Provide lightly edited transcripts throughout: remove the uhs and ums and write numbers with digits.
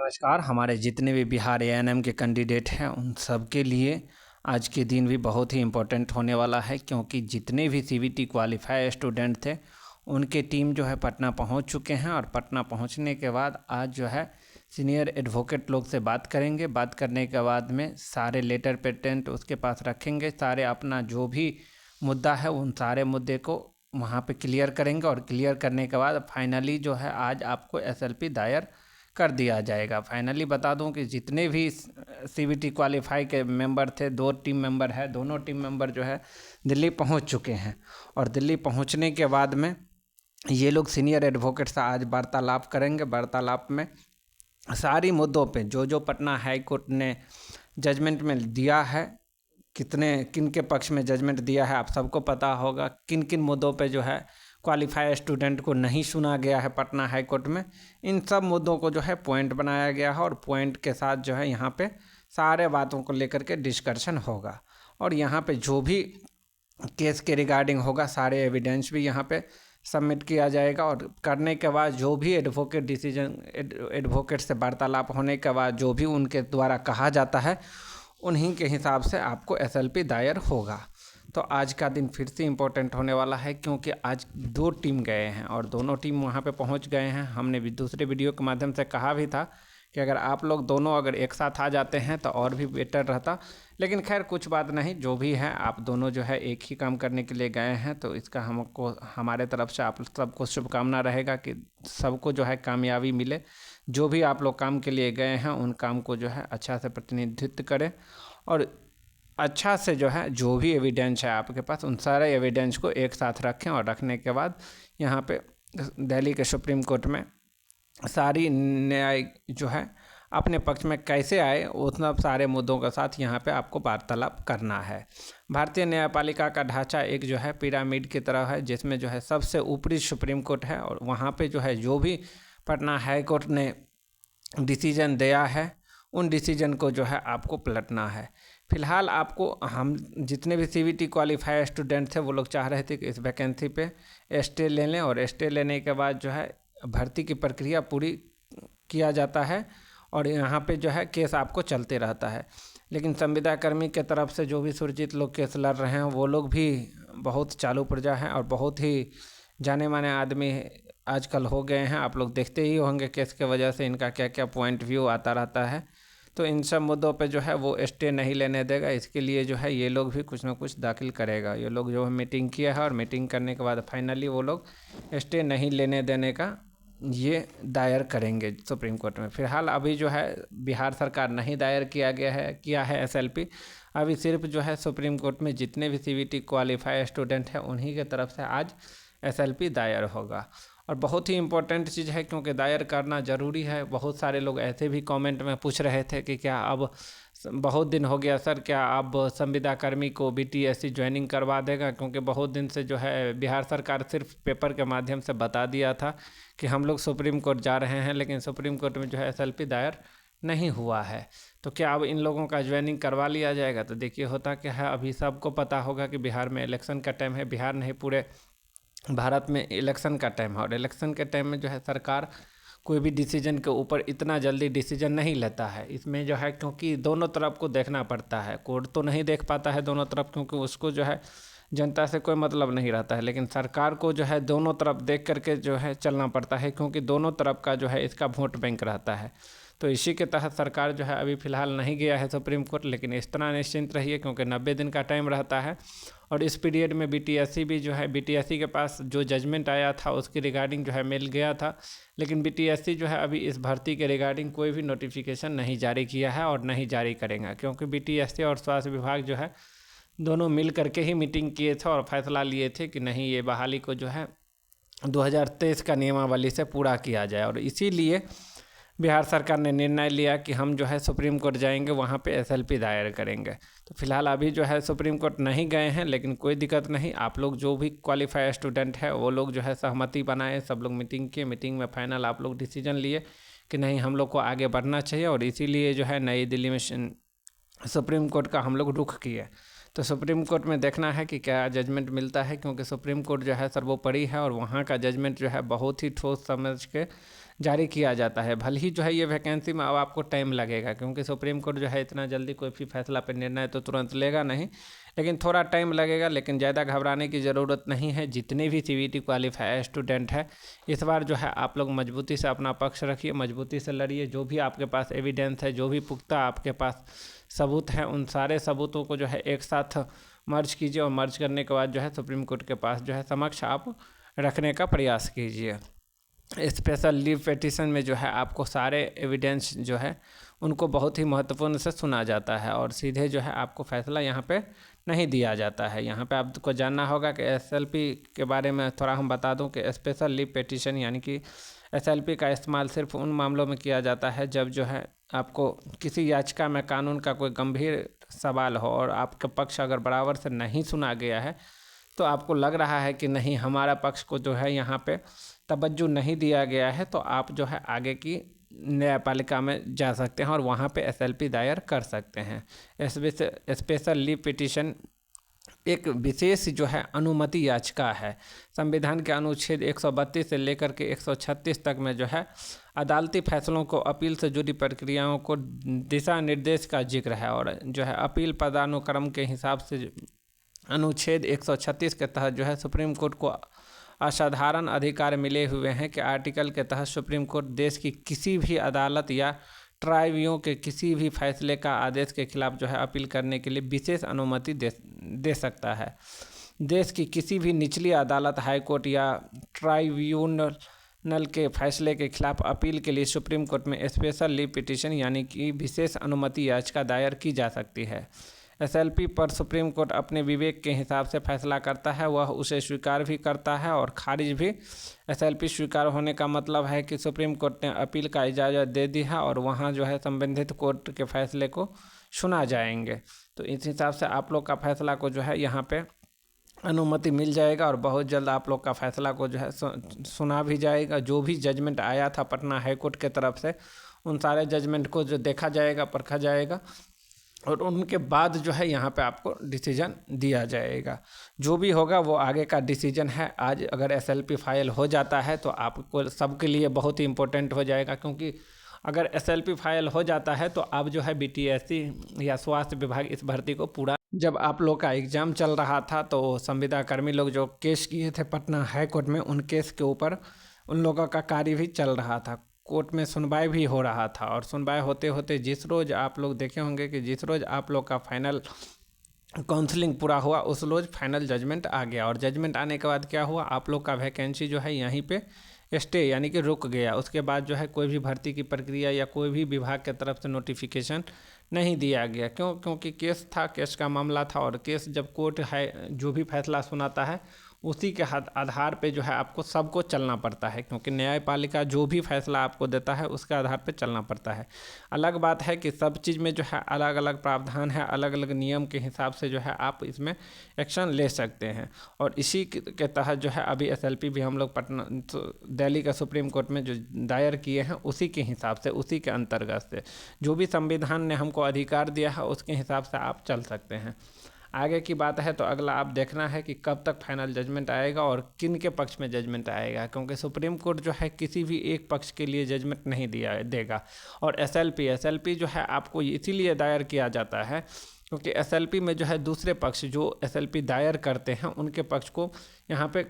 नमस्कार। हमारे जितने भी बिहार एएनएम के कैंडिडेट हैं उन सब के लिए आज के दिन भी बहुत ही इम्पोर्टेंट होने वाला है, क्योंकि जितने भी सीबीटी क्वालिफाई स्टूडेंट थे उनके टीम जो है पटना पहुंच चुके हैं। और पटना पहुंचने के बाद आज जो है सीनियर एडवोकेट लोग से बात करेंगे। बात करने के बाद में सारे लेटर पेटेंट उसके पास रखेंगे, सारे अपना जो भी मुद्दा है उन सारे मुद्दे को वहाँ पे क्लियर करेंगे। और क्लियर करने के बाद फाइनली जो है आज आपको एसएलपी दायर कर दिया जाएगा। फाइनली बता दूं कि जितने भी सीबीटी क्वालिफाई के मेंबर थे, 2 टीम मेंबर है, दोनों टीम मेंबर जो है दिल्ली पहुंच चुके हैं। और दिल्ली पहुंचने के बाद में ये लोग सीनियर एडवोकेट से आज वार्तालाप करेंगे। वार्तालाप में सारी मुद्दों पे जो पटना हाई कोर्ट ने जजमेंट में दिया है, किन के पक्ष में जजमेंट दिया है आप सबको पता होगा। किन किन मुद्दों पे जो है क्वालिफाई स्टूडेंट को नहीं सुना गया है पटना हाई कोर्ट में, इन सब मुद्दों को जो है पॉइंट बनाया गया है। और पॉइंट के साथ जो है यहाँ पे सारे बातों को लेकर के डिस्कशन होगा। और यहाँ पे जो भी केस के रिगार्डिंग होगा सारे एविडेंस भी यहाँ पे सबमिट किया जाएगा। और करने के बाद जो भी एडवोकेट से वार्तालाप होने के बाद जो भी उनके द्वारा कहा जाता है उन्हीं के हिसाब से आपको एसएलपी दायर होगा। तो आज का दिन फिर से इम्पोर्टेंट होने वाला है, क्योंकि आज 2 टीम गए हैं और दोनों टीम वहाँ पे पहुँच गए हैं। हमने भी दूसरे वीडियो के माध्यम से कहा भी था कि अगर आप लोग दोनों अगर एक साथ आ जाते हैं तो और भी बेटर रहता, लेकिन खैर कुछ बात नहीं, जो भी है आप दोनों जो है एक ही काम करने के लिए गए हैं। तो इसका हमको हमारे तरफ से आप सबको शुभकामना रहेगा कि सबको जो है कामयाबी मिले। जो भी आप लोग काम के लिए गए हैं उन काम को जो है अच्छा से प्रतिनिधित्व करें और अच्छा से जो है जो भी एविडेंस है आपके पास उन सारे एविडेंस को एक साथ रखें। और रखने के बाद यहाँ पे दिल्ली के सुप्रीम कोर्ट में सारी न्याय जो है अपने पक्ष में कैसे आए उतना सारे मुद्दों के साथ यहाँ पे आपको वार्तालाप करना है। भारतीय न्यायपालिका का ढांचा एक जो है पिरामिड की तरह है, जिसमें जो है सबसे ऊपरी सुप्रीम कोर्ट है और वहाँ पे जो है जो भी पटना हाई कोर्ट ने डिसीजन दिया है उन डिसीजन को जो है आपको पलटना है। फिलहाल आपको हम जितने भी सीबीटी क्वालिफाई स्टूडेंट थे वो लोग चाह रहे थे कि इस वैकेंसी पे स्टे ले लें, और स्टे लेने के बाद जो है भर्ती की प्रक्रिया पूरी किया जाता है और यहाँ पे जो है केस आपको चलते रहता है। लेकिन संविदा कर्मी के तरफ से जो भी सुरजीत लोग केस लड़ रहे हैं वो लोग भी बहुत चालू प्रजा हैं और बहुत ही जाने माने आदमी आजकल हो गए हैं। आप लोग देखते ही होंगे केस के वजह से इनका क्या क्या पॉइंट व्यू आता रहता है। तो इन सब मुद्दों पे जो है वो स्टे नहीं लेने देगा। इसके लिए जो है ये लोग भी कुछ ना कुछ दाखिल करेगा। ये लोग जो है मीटिंग किया है और मीटिंग करने के बाद फाइनली वो लोग स्टे नहीं लेने देने का ये दायर करेंगे सुप्रीम कोर्ट में। फिलहाल अभी जो है बिहार सरकार नहीं दायर किया है एसएलपी। अभी सिर्फ जो है सुप्रीम कोर्ट में जितने भी सीबीटी क्वालिफाई स्टूडेंट हैं उन्हीं के तरफ से आज एसएलपी दायर होगा। और बहुत ही इम्पोर्टेंट चीज़ है क्योंकि दायर करना ज़रूरी है। बहुत सारे लोग ऐसे भी कमेंट में पूछ रहे थे कि क्या अब बहुत दिन हो गया सर, क्या अब संविदा कर्मी को बीटीएससी ज्वाइनिंग करवा देगा, क्योंकि बहुत दिन से जो है बिहार सरकार सिर्फ पेपर के माध्यम से बता दिया था कि हम लोग सुप्रीम कोर्ट जा रहे हैं, लेकिन सुप्रीम कोर्ट में जो है एसएलपी दायर नहीं हुआ है। तो क्या अब इन लोगों का ज्वाइनिंग करवा लिया जाएगा? तो देखिए होता क्या है, अभी सबको पता होगा कि बिहार में इलेक्शन का टाइम है। बिहार नहीं पूरे भारत में इलेक्शन का टाइम है और इलेक्शन के टाइम में जो है सरकार कोई भी डिसीजन के ऊपर इतना जल्दी डिसीजन नहीं लेता है। इसमें जो है क्योंकि दोनों तरफ को देखना पड़ता है। कोर्ट तो नहीं देख पाता है दोनों तरफ, क्योंकि उसको जो है जनता से कोई मतलब नहीं रहता है, लेकिन सरकार को जो है दोनों तरफ देख करके जो है चलना पड़ता है, क्योंकि दोनों तरफ का जो है इसका वोट बैंक रहता है। तो इसी के तहत सरकार जो है अभी फ़िलहाल नहीं गया है सुप्रीम कोर्ट, लेकिन इस तरह निश्चिंत रहिए क्योंकि 90 दिन का टाइम रहता है। और इस पीरियड में बीटीएससी भी जो है बीटीएससी के पास जो जजमेंट आया था उसकी रिगार्डिंग जो है मिल गया था, लेकिन बीटीएससी जो है अभी इस भर्ती के रिगार्डिंग कोई भी नोटिफिकेशन नहीं जारी किया है और नहीं जारी करेगा, क्योंकि बीटीएससी और स्वास्थ्य विभाग जो है दोनों मिल करके ही मीटिंग किए थे और फैसला लिए थे कि नहीं, ये बहाली को जो है 2023 का नियमावली से पूरा किया जाए। और इसीलिए बिहार सरकार ने निर्णय लिया कि हम जो है सुप्रीम कोर्ट जाएंगे, वहाँ पे एसएलपी दायर करेंगे। तो फिलहाल अभी जो है सुप्रीम कोर्ट नहीं गए हैं, लेकिन कोई दिक्कत नहीं। आप लोग जो भी क्वालिफाई स्टूडेंट है वो लोग जो है सहमति बनाए, सब लोग मीटिंग किए, मीटिंग में फाइनल आप लोग डिसीजन लिए कि नहीं हम लोग को आगे बढ़ना चाहिए। और इसीलिए जो है नई दिल्ली में सुप्रीम कोर्ट का हम लोग रुख किए। तो सुप्रीम कोर्ट में देखना है कि क्या जजमेंट मिलता है, क्योंकि सुप्रीम कोर्ट जो है सर्वोपरि है और वहाँ का जजमेंट जो है बहुत ही ठोस समझ के जारी किया जाता है। भले ही जो है ये वैकेंसी में अब आपको टाइम लगेगा, क्योंकि सुप्रीम कोर्ट जो है इतना जल्दी कोई भी फैसला पे निर्णय तो तुरंत लेगा नहीं, लेकिन थोड़ा टाइम लगेगा। लेकिन ज़्यादा घबराने की ज़रूरत नहीं है। जितने भी CVT क्वालिफाई स्टूडेंट हैं, इस बार जो है आप लोग मजबूती से अपना पक्ष रखिए, मजबूती से लड़िए। जो भी आपके पास एविडेंस है, जो भी पुख्ता आपके पास सबूत हैं, उन सारे सबूतों को जो है एक साथ मर्ज कीजिए, और मर्ज करने के बाद जो है सुप्रीम कोर्ट के पास जो है समक्ष आप रखने का प्रयास कीजिए। स्पेशल लीव पिटीशन में जो है आपको सारे एविडेंस जो है उनको बहुत ही महत्वपूर्ण से सुना जाता है, और सीधे जो है आपको फैसला यहाँ पे नहीं दिया जाता है। यहाँ पे आपको जानना होगा कि SLP के बारे में थोड़ा हम बता दूं कि स्पेशल लीव पिटीशन यानी कि SLP का इस्तेमाल सिर्फ उन मामलों में किया जाता है जब जो है आपको किसी याचिका में कानून का कोई गंभीर सवाल हो और आपका पक्ष अगर बराबर से नहीं सुना गया है, तो आपको लग रहा है कि नहीं हमारा पक्ष को जो है यहाँ पे तवज्जो नहीं दिया गया है, तो आप जो है आगे की न्यायपालिका में जा सकते हैं और वहाँ पे SLP दायर कर सकते हैं। स्पेशल लीव पिटीशन एक विशेष जो है अनुमति याचिका है। संविधान के अनुच्छेद 132 से लेकर के 136 तक में जो है अदालती फैसलों को अपील से जुड़ी प्रक्रियाओं को दिशा निर्देश का जिक्र है, और जो है अपील पदानुक्रम के हिसाब से अनुच्छेद 136 के तहत जो है सुप्रीम कोर्ट को असाधारण अधिकार मिले हुए हैं कि आर्टिकल के तहत सुप्रीम कोर्ट देश की किसी भी अदालत या ट्राइब्यूनल के किसी भी फैसले का आदेश के खिलाफ जो है अपील करने के लिए विशेष अनुमति दे सकता है। देश की किसी भी निचली अदालत, हाईकोर्ट या ट्राइब्यूनल के फैसले के खिलाफ अपील के लिए सुप्रीम कोर्ट में स्पेशल लीव पिटीशन यानी कि विशेष अनुमति याचिका दायर की जा सकती है। SLP पर सुप्रीम कोर्ट अपने विवेक के हिसाब से फैसला करता है, वह उसे स्वीकार भी करता है और खारिज भी। SLP स्वीकार होने का मतलब है कि सुप्रीम कोर्ट ने अपील का इजाज़त दे दी है और वहाँ जो है संबंधित कोर्ट के फैसले को सुना जाएंगे। तो इस हिसाब से आप लोग का फैसला को जो है यहाँ पे अनुमति मिल जाएगा, और बहुत जल्द आप लोग का फैसला को जो है सुना भी जाएगा। जो भी जजमेंट आया था पटना हाई कोर्ट के तरफ से, उन सारे जजमेंट को जो देखा जाएगा, परखा जाएगा, और उनके बाद जो है यहाँ पे आपको डिसीजन दिया जाएगा। जो भी होगा वो आगे का डिसीजन है। आज अगर SLP फाइल हो जाता है तो आपको सबके लिए बहुत ही इम्पोर्टेंट हो जाएगा, क्योंकि अगर SLP फाइल हो जाता है तो आप जो है BTSC या स्वास्थ्य विभाग इस भर्ती को पूरा, जब आप लोग का एग्ज़ाम चल रहा था तो संविदा कर्मी लोग जो केस किए थे पटना हाई कोर्ट में, उन केस के ऊपर उन लोगों का कार्य भी चल रहा था, कोर्ट में सुनवाई भी हो रहा था। और सुनवाई होते होते जिस रोज़ आप लोग देखे होंगे कि जिस रोज़ आप लोग का फाइनल काउंसलिंग पूरा हुआ, उस रोज़ फाइनल जजमेंट आ गया। और जजमेंट आने के बाद क्या हुआ, आप लोग का वैकेंसी जो है यहीं पे स्टे यानी कि रुक गया। उसके बाद जो है कोई भी भर्ती की प्रक्रिया या कोई भी विभाग के तरफ से नोटिफिकेशन नहीं दिया गया। क्योंकि केस था, केस का मामला था, और केस जब कोर्ट है जो भी फैसला सुनाता है उसी के आधार पे जो है आपको सबको चलना पड़ता है, क्योंकि न्यायपालिका जो भी फैसला आपको देता है उसके आधार पे चलना पड़ता है। अलग बात है कि सब चीज़ में जो है अलग अलग प्रावधान है, अलग अलग नियम के हिसाब से जो है आप इसमें एक्शन ले सकते हैं। और इसी के तहत जो है अभी SLP भी हम लोग पटना दिल्ली का सुप्रीम कोर्ट में जो दायर किए हैं, उसी के हिसाब से, उसी के अंतर्गत से जो भी संविधान ने हमको अधिकार दिया है उसके हिसाब से आप चल सकते हैं। आगे की बात है तो अगला आप देखना है कि कब तक फाइनल जजमेंट आएगा और किन के पक्ष में जजमेंट आएगा, क्योंकि सुप्रीम कोर्ट जो है किसी भी एक पक्ष के लिए जजमेंट नहीं देगा। और SLP जो है आपको इसीलिए दायर किया जाता है क्योंकि SLP में जो है दूसरे पक्ष जो SLP दायर करते हैं उनके पक्ष को यहाँ पे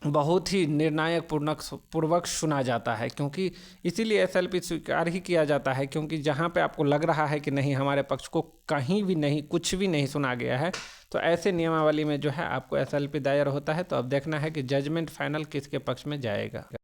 बहुत ही निर्णायक पूर्वक सुना जाता है। क्योंकि इसीलिए SLP स्वीकार ही किया जाता है, क्योंकि जहाँ पे आपको लग रहा है कि नहीं हमारे पक्ष को कहीं भी नहीं, कुछ भी नहीं सुना गया है, तो ऐसे नियमावली में जो है आपको SLP दायर होता है। तो अब देखना है कि जजमेंट फाइनल किसके पक्ष में जाएगा।